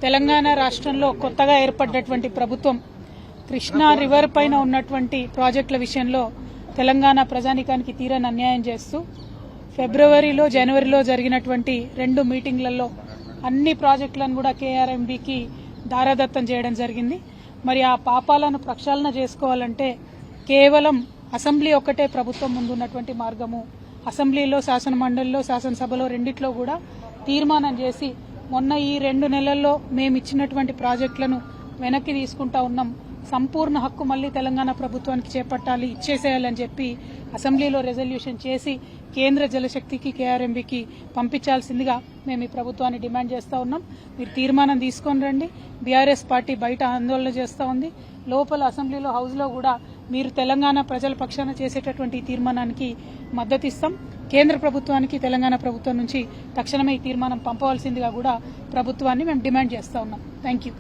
తెలంగాణ రాష్ట్రంలో కొత్తగా ఏర్పడ్డటువంటి ప్రభుత్వం కృష్ణా రివర్ పైన ఉన్నటువంటి ప్రాజెక్టుల విషయంలో తెలంగాణ ప్రజానీకానికి తీరని అన్యాయం చేస్తూ ఫిబ్రవరిలో జనవరిలో జరిగినటువంటి 2 మీటింగ్లలో అన్ని ప్రాజెక్టులను కూడా కేఆర్ఎంబీకి దారాదత్తం చేయడం జరిగింది. మరి ఆ పాపాలను ప్రక్షాళన చేసుకోవాలంటే కేవలం అసెంబ్లీ ఒక్కటే ప్రభుత్వం ముందున్నటువంటి మార్గము. అసెంబ్లీలో, శాసన మండలిలో, శాసనసభలో రెండిట్లో కూడా తీర్మానం చేసి మొన్న ఈ 2 నెలల్లో మేము ఇచ్చినటువంటి ప్రాజెక్టులను వెనక్కి తీసుకుంటా ఉన్నాం, సంపూర్ణ హక్కు మళ్లీ తెలంగాణ ప్రభుత్వానికి చేపట్టాలి, ఇచ్చేసేయాలని చెప్పి అసెంబ్లీలో రెజల్యూషన్ చేసి కేంద్ర జలశక్తికి, కేఆర్ఎంబీకి పంపించాల్సిందిగా మేము ఈ ప్రభుత్వాన్ని డిమాండ్ చేస్తా ఉన్నాం. మీరు తీర్మానం తీసుకొని రండి. బీఆర్ఎస్ పార్టీ బయట ఆందోళన చేస్తూ ఉంది, లోపల అసెంబ్లీలో, హౌస్లో కూడా మీరు తెలంగాణ ప్రజల పక్షాన చేసేటటువంటి తీర్మానానికి మద్దతు ఇస్తాం. కేంద్ర ప్రభుత్వానికి తెలంగాణ ప్రభుత్వం నుంచి తక్షణమే ఈ తీర్మానం పంపవలసిందిగా కూడా ప్రభుత్వాన్ని మేము డిమాండ్ చేస్తా ఉన్నాం. Thank you.